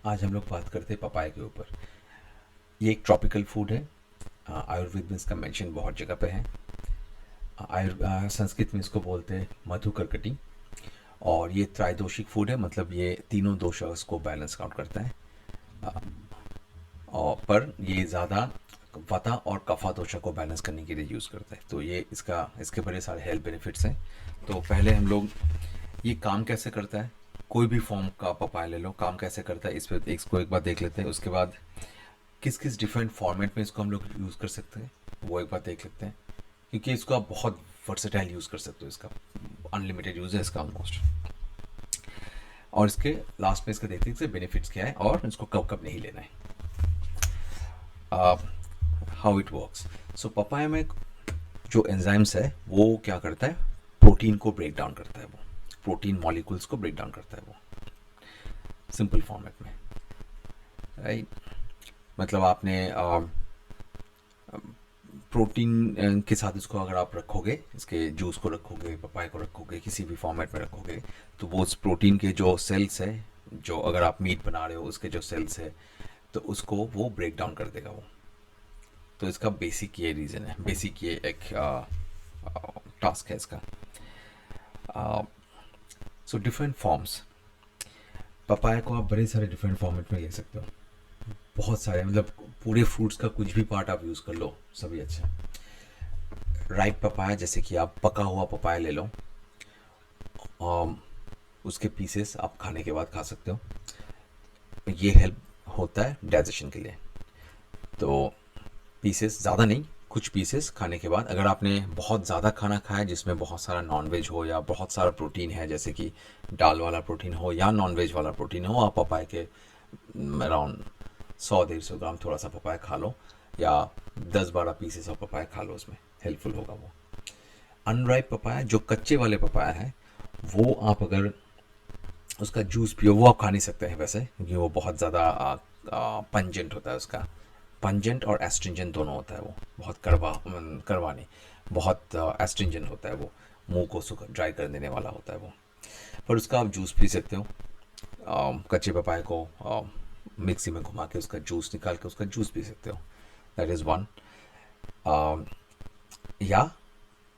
आज हम लोग बात करते हैं पपाया के ऊपर। ये एक ट्रॉपिकल फूड है। आयुर्वेद में इसका मेंशन बहुत जगह पे है। संस्कृत में इसको बोलते हैं मधुकरकटी। और ये त्राइदोषिक फूड है, मतलब ये तीनों दोषों को बैलेंस आउट करता है। और पर ये ज़्यादा वाता और कफा दोषा को बैलेंस करने के लिए यूज़ करता है। तो ये इसके बड़े सारे हेल्थ बेनिफिट्स हैं। तो पहले हम लोग ये काम कैसे करता है, कोई भी फॉर्म का पपाया ले लो, काम कैसे करता है इस पर इसको एक बार देख लेते हैं। उसके बाद किस किस डिफरेंट फॉर्मेट में इसको हम लोग यूज़ कर सकते हैं वो एक बार देख लेते हैं। क्योंकि इसको आप बहुत वर्सेटाइल यूज़ कर सकते हो, इसका अनलिमिटेड यूज़ है इसका ऑलमोस्ट। और इसके लास्ट में इसका देखते हैं इसके बेनिफिट्स क्या है और इसको कब कब नहीं लेना है। How it works. So papaya में जो एंजाइम्स है वो क्या करता है, प्रोटीन को ब्रेक डाउन करता है। वो प्रोटीन मॉलिक्यूल्स को ब्रेक डाउन करता है वो सिंपल फॉर्मेट में, राइट। मतलब आपने प्रोटीन के साथ इसको अगर आप रखोगे, इसके जूस को रखोगे, पपाया को रखोगे, किसी भी फॉर्मेट में रखोगे, तो वो उस प्रोटीन के जो सेल्स है, जो अगर आप मीट बना रहे हो उसके जो सेल्स है, तो उसको वो ब्रेक डाउन कर देगा वो। तो इसका बेसिक ये रीज़न है, बेसिक ये एक टास्क है इसका। सो डिफरेंट फॉर्म्स, पपाया को आप बड़े सारे डिफरेंट फॉर्मेट में ले सकते हो। बहुत सारे, मतलब पूरे फ्रूट्स का कुछ भी पार्ट आप यूज़ कर लो, सभी अच्छा। राइप पपाया, जैसे कि आप पका हुआ पपाया ले लो, और उसके पीसेस आप खाने के बाद खा सकते हो। ये हेल्प होता है डाइजेशन के लिए। तो पीसेस ज़्यादा नहीं, कुछ पीसेस खाने के बाद, अगर आपने बहुत ज़्यादा खाना खाया जिसमें बहुत सारा नॉनवेज हो या बहुत सारा प्रोटीन है, जैसे कि दाल वाला प्रोटीन हो या नॉनवेज वाला प्रोटीन हो, आप पपाया के अराउंड 100-150 ग्राम थोड़ा सा पपाया खा लो, या 10-12 पीसेस ऑफ पपाया खा लो, उसमें हेल्पफुल होगा वो। अनराइप पपाया, जो कच्चे वाले पपाया है, वो आप अगर उसका जूस पियो, वो आप खा नहीं सकते हैं वैसे, क्योंकि वो बहुत ज़्यादा पंजेंट होता है उसका। पंजेंट और एस्ट्रिंजेंट दोनों होता है वो, बहुत कड़वा, कड़वा नहीं, बहुत एस्ट्रिंजेंट होता है वो, मुंह को सूखा ड्राई कर देने वाला होता है वो। पर उसका आप जूस पी सकते हो। कच्चे पपाए को मिक्सी में घुमा के उसका जूस निकाल के उसका जूस पी सकते हो। That is one. या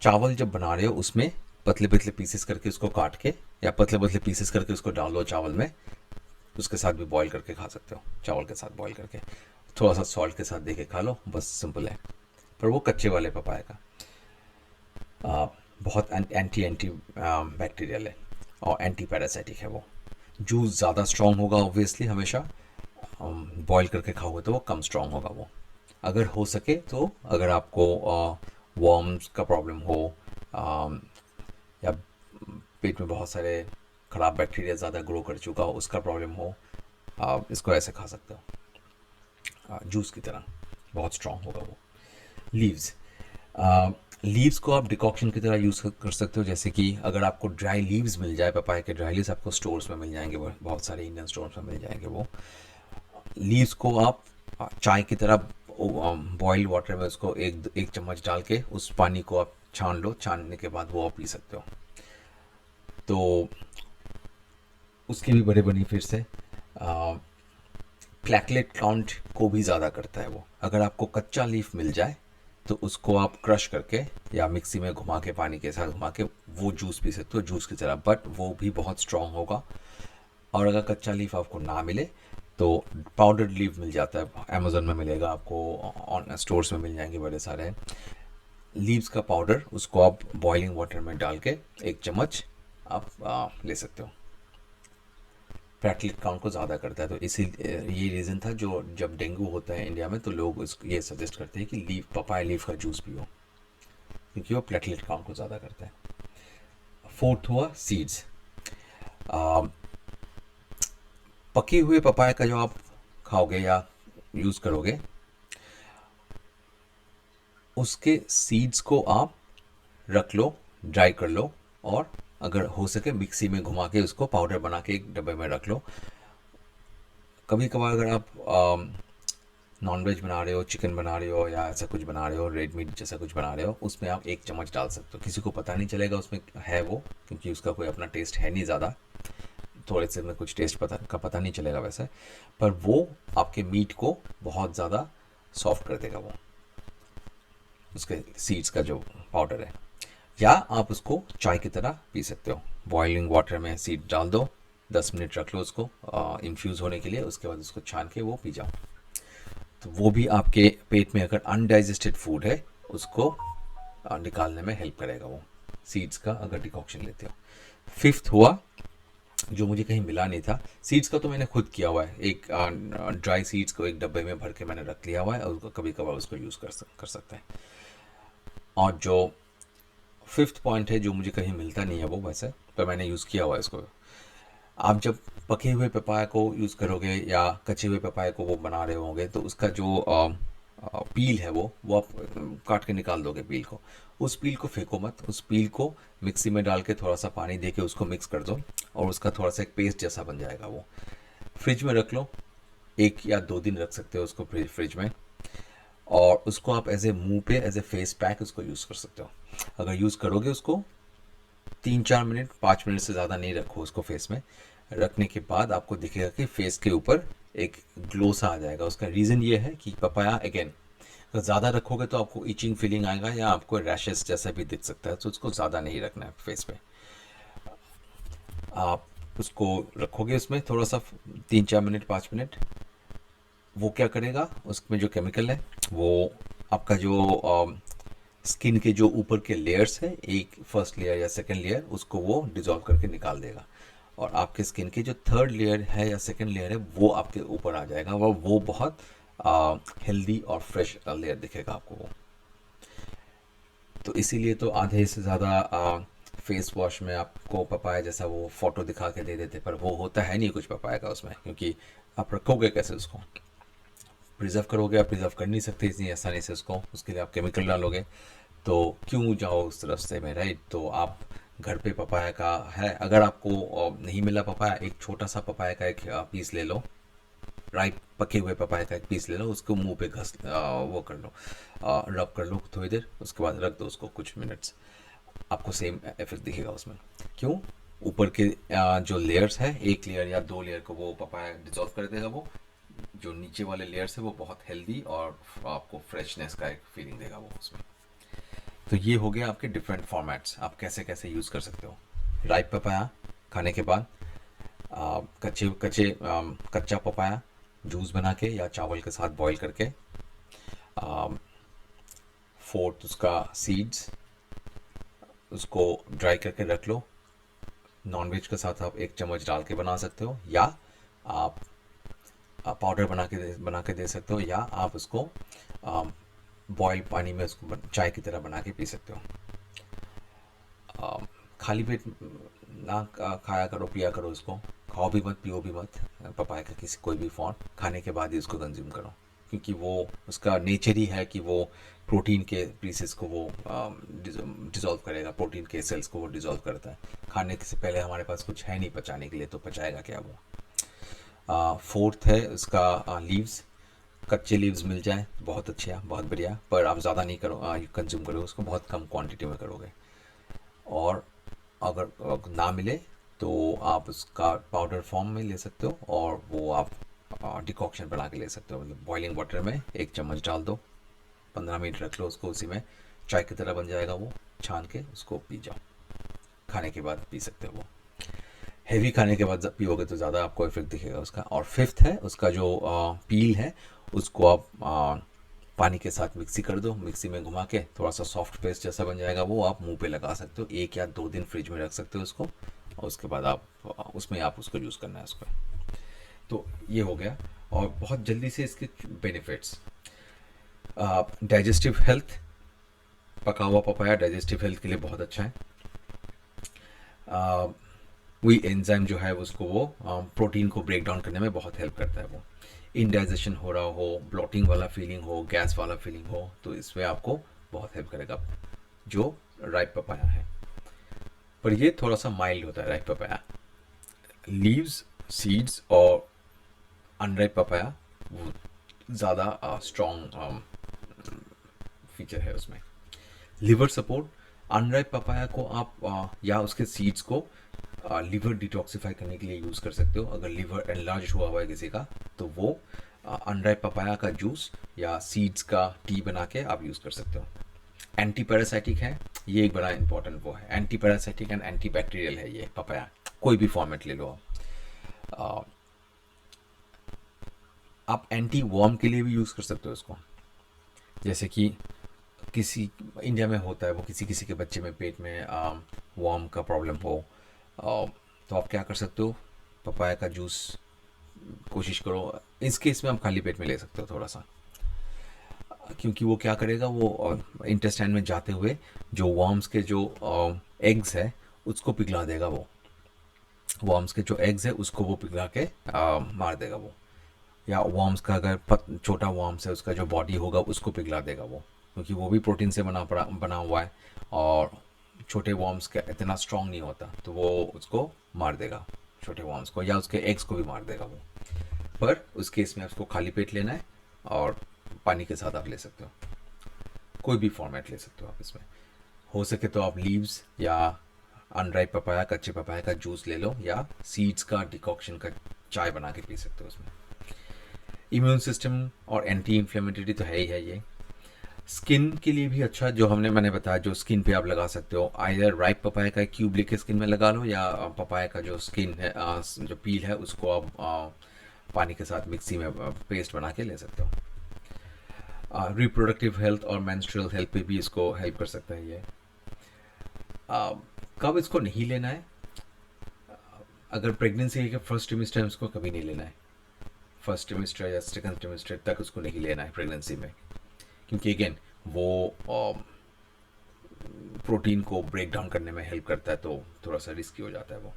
चावल जब बना रहे हो उसमें पतले पतले पीसेस करके उसको काट के, या पतले पतले पीसेस करके उसको डाल दो चावल में, उसके साथ भी बॉईल करके खा सकते हो, चावल के साथ बॉईल करके थोड़ा सा सॉल्ट के साथ दे के खा लो, बस सिंपल है। पर वो कच्चे वाले पपाया का बहुत एंटी एंटी बैक्टीरियल है और एंटी पैरासाइटिक है वो। जूस ज़्यादा स्ट्रॉन्ग होगा ऑब्वियसली, हमेशा बॉईल करके खाओगे तो वो कम स्ट्रॉन्ग होगा वो। अगर हो सके तो, अगर आपको वर्म्स का प्रॉब्लम हो, अम, या पेट में बहुत सारे ख़राब बैक्टीरिया ज़्यादा ग्रो कर चुका हो, उसका प्रॉब्लम हो, आप इसको ऐसे खा सकते हो जूस की तरह, बहुत स्ट्रॉन्ग होगा वो। लीव्स, लीव्स को आप डिकॉक्शन की तरह यूज़ कर सकते हो। जैसे कि अगर आपको ड्राई लीव्स मिल जाए, पपाया के ड्राई लीव्स आपको स्टोर्स में मिल जाएंगे, बहुत सारे इंडियन स्टोर्स में मिल जाएंगे वो। लीव्स को आप चाय की तरह बॉइल्ड वाटर में उसको एक एक चम्मच डाल के उस पानी को आप छान लो, छानने के बाद वो आप पी सकते हो। तो उसके भी बड़े बेनिफिट्स है। प्लेटलेट काउंट को भी ज़्यादा करता है वो। अगर आपको कच्चा लीफ मिल जाए तो उसको आप क्रश करके या मिक्सी में घुमा के, पानी के साथ घुमा के वो जूस पी सकते हो जूस की तरह, बट वो भी बहुत स्ट्रॉन्ग होगा। और अगर कच्चा लीफ आपको ना मिले तो पाउडर्ड लीफ मिल जाता है, अमेजोन में मिलेगा आपको, ऑन स्टोर्स में मिल जाएंगे बड़े सारे लीव्स का पाउडर। उसको आप बॉइलिंग वाटर में डाल के एक चम्मच आप ले सकते हो। प्लेटलेट काउंट को ज़्यादा करता है, तो इसी ये रीज़न था, जो जब डेंगू होता है इंडिया में तो लोग ये सजेस्ट करते हैं कि पपाया लीफ का जूस पियो, क्योंकि वो प्लेटलेट काउंट को ज़्यादा करता है। फोर्थ हुआ सीड्स। पके हुए पपाया का जो आप खाओगे या यूज़ करोगे, उसके सीड्स को आप रख लो, ड्राई कर लो, और अगर हो सके मिक्सी में घुमा के उसको पाउडर बना के एक डब्बे में रख लो। कभी कभार अगर आप नॉनवेज बना रहे हो, चिकन बना रहे हो या ऐसा कुछ बना रहे हो, रेड मीट जैसा कुछ बना रहे हो, उसमें आप एक चम्मच डाल सकते हो, किसी को पता नहीं चलेगा उसमें है वो, क्योंकि उसका कोई अपना टेस्ट है नहीं ज़्यादा। थोड़े से में कुछ टेस्ट पता नहीं चलेगा वैसे, पर वो आपके मीट को बहुत ज़्यादा सॉफ्ट कर देगा वो, उसके सीड्स का जो पाउडर है। या आप उसको चाय की तरह पी सकते हो। बॉइलिंग वाटर में सीड डाल दो, 10 मिनट रख लो उसको इन्फ्यूज़ होने के लिए, उसके बाद उसको छान के वो पी जाओ। तो वो भी आपके पेट में अगर अनडाइजेस्टेड फूड है उसको निकालने में हेल्प करेगा वो, सीड्स का अगर डिकॉक्शन लेते हो। फिफ्थ हुआ जो मुझे कहीं मिला नहीं था, सीड्स का तो मैंने खुद किया हुआ है, एक ड्राई सीड्स को एक डब्बे में भर के मैंने रख लिया हुआ है और उसको कभी कभार उसको यूज़ कर सकते हैं। और जो फिफ्थ पॉइंट है जो मुझे कहीं मिलता नहीं है वो वैसे, पर मैंने यूज़ किया हुआ है इसको। आप जब पके हुए पपाया को यूज़ करोगे या कच्चे हुए पपाया को वो बना रहे होंगे तो उसका जो पील है वो आप काट के निकाल दोगे पील को। उस पील को फेंको मत, उस पील को मिक्सी में डाल के थोड़ा सा पानी दे के उसको मिक्स कर दो और उसका थोड़ा सा एक पेस्ट जैसा बन जाएगा वो। फ्रिज में रख लो, 1 या 2 दिन रख सकते हो उसको फ्रिज में, और उसको आप एज ए मुंह पे एज ए फेस पैक उसको यूज़ कर सकते हो। अगर यूज़ करोगे उसको 3-4 मिनट, 5 मिनट से ज़्यादा नहीं रखो उसको फेस में। रखने के बाद आपको दिखेगा कि फेस के ऊपर एक ग्लो सा आ जाएगा। उसका रीज़न ये है कि पपाया अगेन अगर ज़्यादा रखोगे तो आपको इचिंग फीलिंग आएगा या आपको रैशेस जैसा भी दिख सकता है, तो उसको ज़्यादा नहीं रखना है फेस पे। आप उसको रखोगे उसमें थोड़ा सा 3-4 मिनट, 5 मिनट, वो क्या करेगा उसमें जो केमिकल है वो आपका जो स्किन के जो ऊपर के लेयर्स है, एक फर्स्ट लेयर या सेकंड लेयर, उसको वो डिजॉल्व करके निकाल देगा और आपके स्किन की जो थर्ड लेयर है या सेकंड लेयर है वो आपके ऊपर आ जाएगा। वो बहुत हेल्दी और फ्रेश लेयर दिखेगा आपको वो। तो इसीलिए तो आधे से ज़्यादा फेस वॉश में आपको पपाया जैसा वो फ़ोटो दिखा के दे देते, पर वो होता है नहीं कुछ पपाया का उसमें, क्योंकि आप रखोगे कैसे उसको, प्रिजर्व करोगे, आप प्रिजर्व कर नहीं सकते इतनी आसानी से उसको, उसके लिए आप केमिकल डालोगे, तो क्यों जाओ उस रास्ते में, राइट। तो आप घर पे पपाया का है, अगर आपको नहीं मिला पपाया, एक छोटा सा पपाया का एक पीस ले लो, राइट, पके हुए पपाया का एक पीस ले लो, उसको मुंह पे वो कर लो, रब कर लो थोड़ी देर, उसके बाद रख दो उसको कुछ मिनट्स, आपको सेम इफेक्ट दिखेगा उसमें। क्यों, ऊपर के जो लेयर्स है, 1 लेयर या 2 लेयर को वो पपाया डिजॉल्व कर देगा, वो जो नीचे वाले लेयर्स है वो बहुत हेल्दी और आपको फ्रेशनेस का एक फीलिंग देगा वो उसमें। तो ये हो गया आपके डिफरेंट फॉर्मेट्स, आप कैसे कैसे यूज़ कर सकते हो। राइप पपाया खाने के बाद, कच्चा पपाया जूस बना के या चावल के साथ बॉईल करके, फोर्थ उसका सीड्स, उसको ड्राई करके रख लो, नॉनवेज के साथ आप 1 चम्मच डाल के बना सकते हो, या आप पाउडर बना के दे सकते हो, या आप उसको बॉयल पानी में उसको चाय की तरह बना के पी सकते हो। खाली पेट ना खाया करो, पिया करो उसको, खाओ भी मत पियो भी मत पपाया का किसी कोई भी फॉर्म, खाने के बाद ही उसको कंज्यूम करो, क्योंकि वो उसका नेचर ही है कि वो प्रोटीन के पीसेस को वो डिज़ोल्व करेगा, प्रोटीन के सेल्स को वो डिज़ोल्व करता है। खाने से पहले हमारे पास कुछ है नहीं पचाने के लिए, तो पचाएगा क्या वो। फोर्थ है उसका लीव्स, कच्चे लीव्स मिल जाए तो बहुत अच्छा, बहुत बढ़िया, पर आप ज़्यादा नहीं करो कंज्यूम करोगे उसको, बहुत कम क्वांटिटी में करोगे। और अगर ना मिले तो आप उसका पाउडर फॉर्म में ले सकते हो, और वो आप डिकॉक्शन बना के ले सकते हो। मतलब बॉइलिंग वाटर में 1 चम्मच डाल दो, 15 मिनट रख लो उसको, उसी में चाय की तरह बन जाएगा वो, छान के उसको पी जाओ, खाने के बाद पी सकते हो वो। हैवी खाने के बाद पियोगे तो ज़्यादा आपको इफेक्ट दिखेगा उसका। और फिफ्थ है उसका जो पील है, उसको आप पानी के साथ मिक्सी कर दो, मिक्सी में घुमा के थोड़ा सा सॉफ्ट पेस्ट जैसा बन जाएगा वो, आप मुंह पे लगा सकते हो, 1 या 2 दिन फ्रिज में रख सकते हो उसको, और उसके बाद आप उसमें आप उसको यूज़ करना है उसको। तो ये हो गया। और बहुत जल्दी से इसके बेनिफिट्स, डाइजेस्टिव हेल्थ, पका हुआ पपाया डाइजेस्टिव हेल्थ के लिए बहुत अच्छा है। वही एंजाइम जो है उसको वो प्रोटीन को ब्रेक डाउन करने में बहुत हेल्प करता है वो। इंडाइजेशन हो रहा हो, ब्लोटिंग वाला फीलिंग हो, गैस वाला फीलिंग हो, तो इसमें आपको बहुत हेल्प करेगा जो राइप पपाया है। पर ये थोड़ा सा माइल्ड होता है राइप पपाया। लीव्स, सीड्स और अनराइप पपाया वो ज़्यादा स्ट्रॉन्ग फीचर है उसमें। लिवर सपोर्ट, अनराइप पपाया को आप या उसके सीड्स को लीवर डिटॉक्सिफाई करने के लिए यूज़ कर सकते हो। अगर लीवर एनलार्ज हुआ हुआ है किसी का तो वो अनराइप पपाया का जूस या सीड्स का टी बना के आप यूज़ कर सकते हो। एंटी पैरासाइटिक है, ये एक बड़ा इंपॉर्टेंट वो है। Anti parasitic and anti bacterial है ये पपाया, कोई भी फॉर्मेट ले लो आप एंटी वर्म के लिए भी यूज़ कर सकते हो इसको। जैसे कि किसी इंडिया में होता है वो किसी किसी के बच्चे में पेट में वर्म का प्रॉब्लम हो, तो आप क्या कर सकते हो, पपाया का जूस कोशिश करो। इस केस में आप खाली पेट में ले सकते हो थोड़ा सा, क्योंकि वो क्या करेगा, वो इंटेस्टाइन में जाते हुए जो वर्म्स के जो एग्स है उसको पिघला देगा। वो वर्म्स के जो एग्स है उसको वो पिघला के मार देगा वो। या वर्म्स का अगर छोटा वर्म्स है उसका जो बॉडी होगा उसको पिघला देगा वो, क्योंकि वो भी प्रोटीन से बना हुआ है और छोटे वर्म्स का इतना स्ट्रांग नहीं होता, तो वो उसको मार देगा छोटे वर्म्स को, या उसके एग्स को भी मार देगा वो। पर उस केस में आपको खाली पेट लेना है और पानी के साथ आप ले सकते हो। कोई भी फॉर्मेट ले सकते हो आप इसमें। हो सके तो आप लीव्स या अनराइप पपाया, कच्चे पपाया का जूस ले लो, या सीड्स का डिकॉक्शन का चाय बना के पी सकते हो उसमें। इम्यून सिस्टम और एंटी इन्फ्लेमेटरी तो है ही है ये। स्किन के लिए भी अच्छा, जो मैंने बताया, जो स्किन पे आप लगा सकते हो, आइदर राइप पपाया का क्यूब लेके स्किन में लगा लो, या पपाया का जो स्किन है, जो पील है, उसको आप पानी के साथ मिक्सी में पेस्ट बना के ले सकते हो। रिप्रोडक्टिव हेल्थ और मेंस्ट्रुअल हेल्थ पे भी इसको हेल्प कर सकता है ये। कब इसको नहीं लेना है, अगर प्रेगनेंसी के फर्स्ट ट्रिमेस्टर में इसको कभी नहीं लेना है। फर्स्ट ट्रिमेस्टर या सेकंड ट्रिमेस्टर तक उसको नहीं लेना है प्रेगनेंसी में, क्योंकि अगेन वो प्रोटीन को ब्रेक डाउन करने में हेल्प करता है, तो थोड़ा सा रिस्की हो जाता है वो।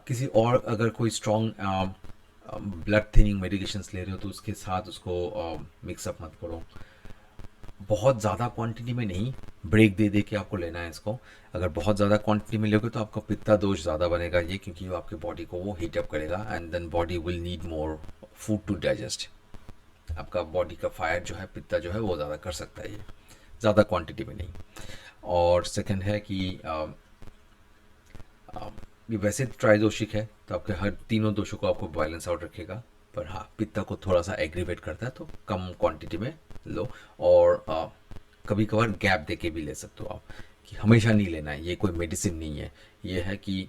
किसी और अगर कोई स्ट्रॉन्ग ब्लड थिनिंग मेडिकेशंस ले रहे हो तो उसके साथ उसको मिक्सअप मत करो। बहुत ज़्यादा क्वांटिटी में नहीं, ब्रेक दे दे के आपको लेना है इसको। अगर बहुत ज़्यादा क्वांटिटी में लोगे तो आपका पित्ता दोष ज़्यादा बनेगा ये, क्योंकि वो आपके बॉडी को वो हीट अप करेगा and then body will need more food to digest. आपका बॉडी का फायर जो है, पित्ता जो है, वो ज़्यादा कर सकता है ये, ज़्यादा क्वांटिटी में नहीं। और सेकंड है कि ये वैसे ट्राइदोषिक है, तो आपके हर तीनों दोषों को आपको बैलेंस आउट रखेगा, पर हाँ पित्ता को थोड़ा सा एग्रीवेट करता है, तो कम क्वांटिटी में लो। और कभी कभार गैप दे के भी ले सकते हो आप, कि हमेशा नहीं लेना है, ये कोई मेडिसिन नहीं है। ये है कि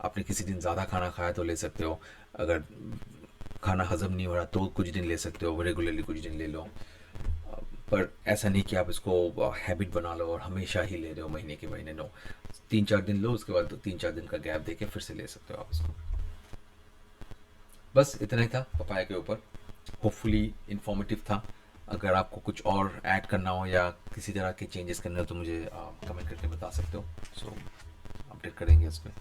आपने किसी दिन ज़्यादा खाना खाया तो ले सकते हो, अगर खाना हजम नहीं हो रहा तो कुछ दिन ले सकते हो, रेगुलरली कुछ दिन ले लो। पर ऐसा नहीं कि आप इसको हैबिट बना लो और हमेशा ही ले रहे हो, महीने के महीने। नो, 3-4 दिन लो, उसके बाद 3-4 दिन का गैप देके फिर से ले सकते हो आप इसको। बस इतना ही था पपाया के ऊपर। होपफुली इन्फॉर्मेटिव था। अगर आपको कुछ और ऐड करना हो या किसी तरह के चेंजेस करने हो तो मुझे कमेंट करके बता सकते हो, सो अपडेट करेंगे इस पर।